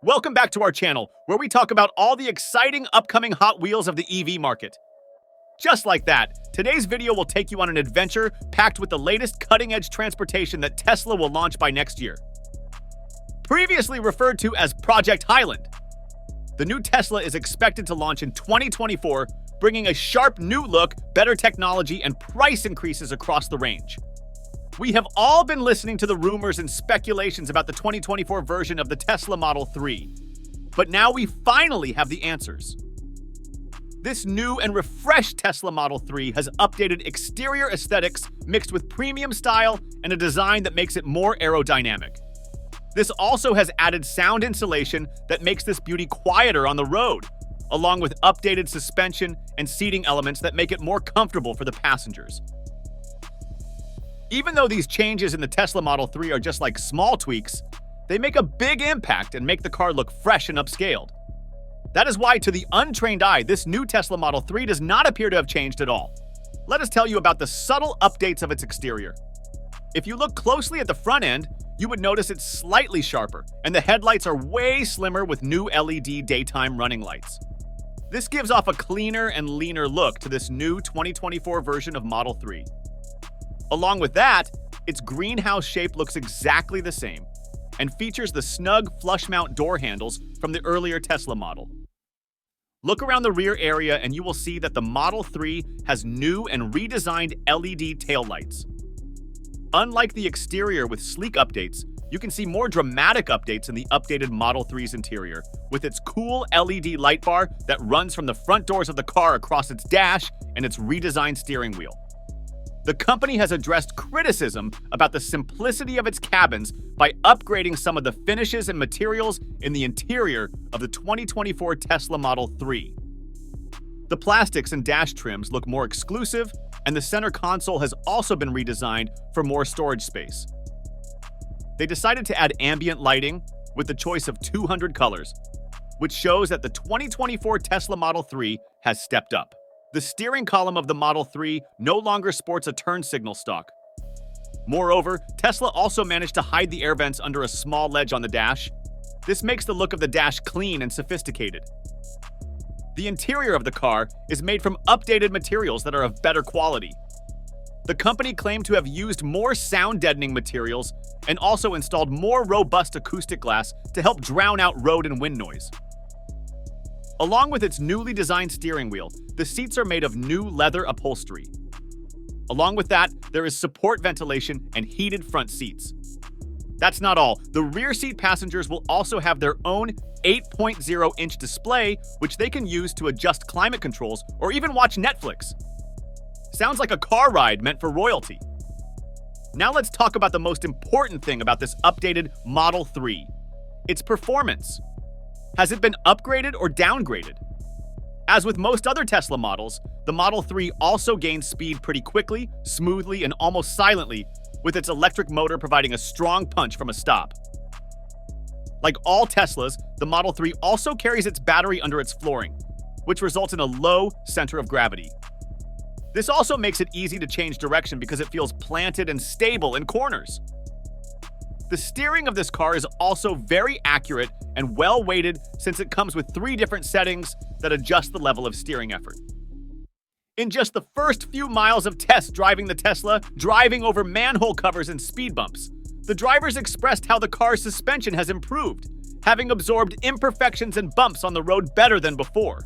Welcome back to our channel, where we talk about all the exciting upcoming Hot Wheels of the EV market. Just like that, today's video will take you on an adventure packed with the latest cutting-edge transportation that Tesla will launch by next year. Previously referred to as Project Highland, the new Tesla is expected to launch in 2024, bringing a sharp new look, better technology, and price increases across the range. We have all been listening to the rumors and speculations about the 2024 version of the Tesla Model 3, but now we finally have the answers. This new and refreshed Tesla Model 3 has updated exterior aesthetics mixed with premium style and a design that makes it more aerodynamic. This also has added sound insulation that makes this beauty quieter on the road, along with updated suspension and seating elements that make it more comfortable for the passengers. Even though these changes in the Tesla Model 3 are just like small tweaks, they make a big impact and make the car look fresh and upscaled. That is why, to the untrained eye, this new Tesla Model 3 does not appear to have changed at all. Let us tell you about the subtle updates of its exterior. If you look closely at the front end, you would notice it's slightly sharper, and the headlights are way slimmer with new LED daytime running lights. This gives off a cleaner and leaner look to this new 2024 version of Model 3. Along with that, its greenhouse shape looks exactly the same and features the snug flush mount door handles from the earlier Tesla model. Look around the rear area and you will see that the Model 3 has new and redesigned LED taillights. Unlike the exterior with sleek updates, you can see more dramatic updates in the updated Model 3's interior, with its cool LED light bar that runs from the front doors of the car across its dash and its redesigned steering wheel. The company has addressed criticism about the simplicity of its cabins by upgrading some of the finishes and materials in the interior of the 2024 Tesla Model 3. The plastics and dash trims look more exclusive, and the center console has also been redesigned for more storage space. They decided to add ambient lighting with the choice of 200 colors, which shows that the 2024 Tesla Model 3 has stepped up. The steering column of the Model 3 no longer sports a turn signal stalk. Moreover, Tesla also managed to hide the air vents under a small ledge on the dash. This makes the look of the dash clean and sophisticated. The interior of the car is made from updated materials that are of better quality. The company claimed to have used more sound-deadening materials and also installed more robust acoustic glass to help drown out road and wind noise. Along with its newly designed steering wheel, the seats are made of new leather upholstery. Along with that, there is support ventilation and heated front seats. That's not all. The rear seat passengers will also have their own 8.0-inch display, which they can use to adjust climate controls or even watch Netflix. Sounds like a car ride meant for royalty. Now let's talk about the most important thing about this updated Model 3: its performance. Has it been upgraded or downgraded? As with most other Tesla models, the Model 3 also gains speed pretty quickly, smoothly, and almost silently, with its electric motor providing a strong punch from a stop. Like all Teslas, the Model 3 also carries its battery under its flooring, which results in a low center of gravity. This also makes it easy to change direction because it feels planted and stable in corners. The steering of this car is also very accurate and well-weighted, since it comes with 3 different settings that adjust the level of steering effort. In just the first few miles of tests driving the Tesla, driving over manhole covers and speed bumps, the drivers expressed how the car's suspension has improved, having absorbed imperfections and bumps on the road better than before.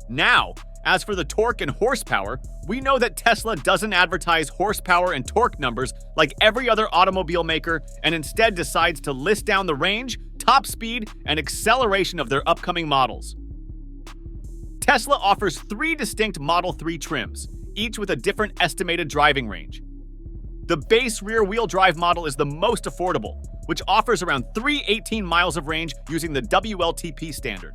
Now, as for the torque and horsepower, we know that Tesla doesn't advertise horsepower and torque numbers like every other automobile maker, and instead decides to list down the range, top speed, and acceleration of their upcoming models. Tesla offers 3 distinct Model 3 trims, each with a different estimated driving range. The base rear-wheel drive model is the most affordable, which offers around 318 miles of range using the WLTP standard.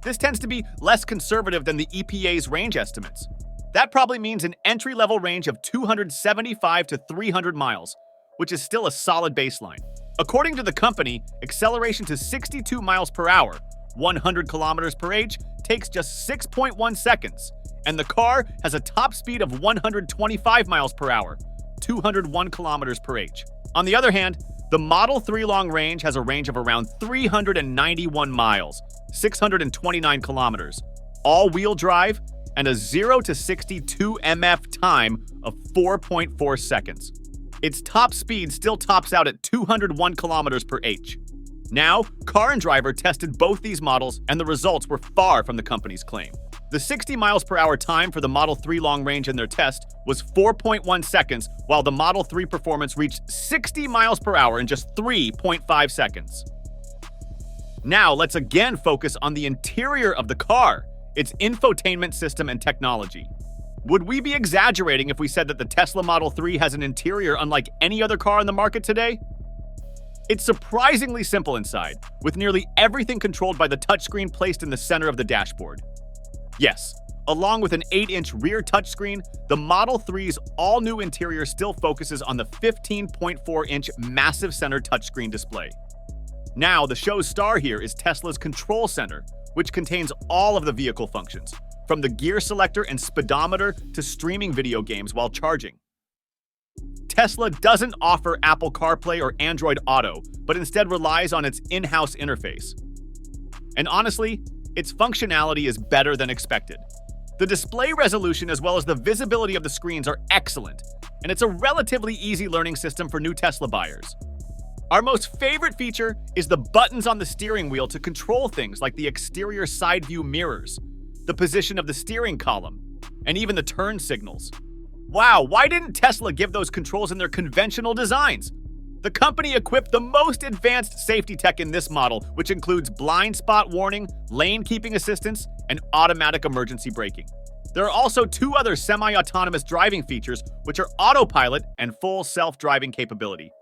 This tends to be less conservative than the EPA's range estimates. That probably means an entry-level range of 275 to 300 miles, which is still a solid baseline. According to the company, acceleration to 62 miles per hour, 100 kilometers per h, takes just 6.1 seconds, and the car has a top speed of 125 miles per hour, 201 kilometers per h. On the other hand, The Model 3 long range has a range of around 391 miles, 629 kilometers, all-wheel drive, and a 0 to 62 mph time of 4.4 seconds. Its top speed still tops out at 201 kilometers per h. Now, Car and Driver tested both these models, and the results were far from the company's claim. The 60 miles per hour time for the Model 3 long range in their test was 4.1 seconds, while the Model 3 performance reached 60 miles per hour in just 3.5 seconds. Now, let's again focus on the interior of the car, its infotainment system and technology. Would we be exaggerating if we said that the Tesla Model 3 has an interior unlike any other car on the market today? It's surprisingly simple inside, with nearly everything controlled by the touchscreen placed in the center of the dashboard. Yes, along with an 8-inch rear touchscreen, the Model 3's all-new interior still focuses on the 15.4-inch massive center touchscreen display. Now, the show's star here is Tesla's Control Center, which contains all of the vehicle functions, from the gear selector and speedometer to streaming video games while charging. Tesla doesn't offer Apple CarPlay or Android Auto, but instead relies on its in-house interface. And honestly, its functionality is better than expected. The display resolution as well as the visibility of the screens are excellent, and it's a relatively easy learning system for new Tesla buyers. Our most favorite feature is the buttons on the steering wheel to control things like the exterior side view mirrors, the position of the steering column, and even the turn signals. Wow, why didn't Tesla give those controls in their conventional designs? The company equipped the most advanced safety tech in this model, which includes blind spot warning, lane keeping assistance, and automatic emergency braking. There are also two other semi-autonomous driving features, which are autopilot and full self-driving capability.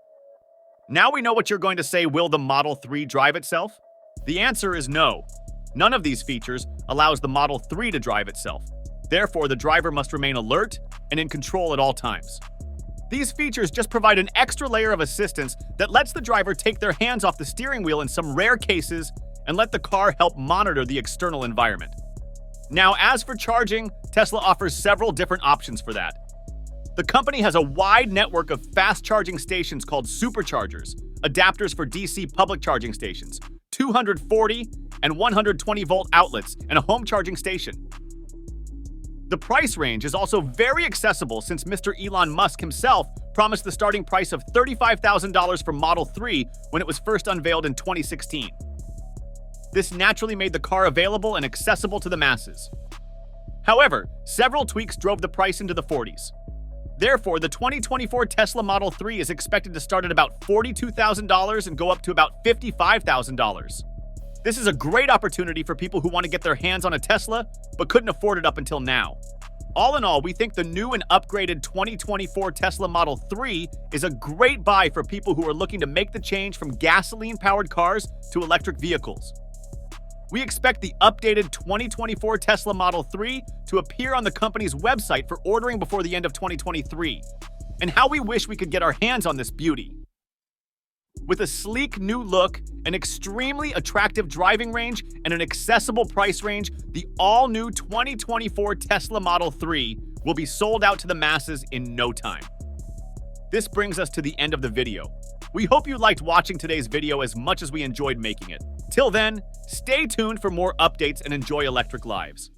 Now we know what you're going to say, will the Model 3 drive itself? The answer is no. None of these features allows the Model 3 to drive itself. Therefore, the driver must remain alert and in control at all times. These features just provide an extra layer of assistance that lets the driver take their hands off the steering wheel in some rare cases and let the car help monitor the external environment. Now, as for charging, Tesla offers several different options for that. The company has a wide network of fast charging stations called superchargers, adapters for DC public charging stations, 240 and 120-volt outlets, and a home charging station. The price range is also very accessible since Mr. Elon Musk himself promised the starting price of $35,000 for Model 3 when it was first unveiled in 2016. This naturally made the car available and accessible to the masses. However, several tweaks drove the price into the 40s. Therefore, the 2024 Tesla Model 3 is expected to start at about $42,000 and go up to about $55,000. This is a great opportunity for people who want to get their hands on a Tesla, but couldn't afford it up until now. All in all, we think the new and upgraded 2024 Tesla Model 3 is a great buy for people who are looking to make the change from gasoline-powered cars to electric vehicles. We expect the updated 2024 Tesla Model 3 to appear on the company's website for ordering before the end of 2023. And how we wish we could get our hands on this beauty. With a sleek new look, an extremely attractive driving range, and an accessible price range, the all-new 2024 Tesla Model 3 will be sold out to the masses in no time. This brings us to the end of the video. We hope you liked watching today's video as much as we enjoyed making it. Till then, stay tuned for more updates and enjoy electric lives.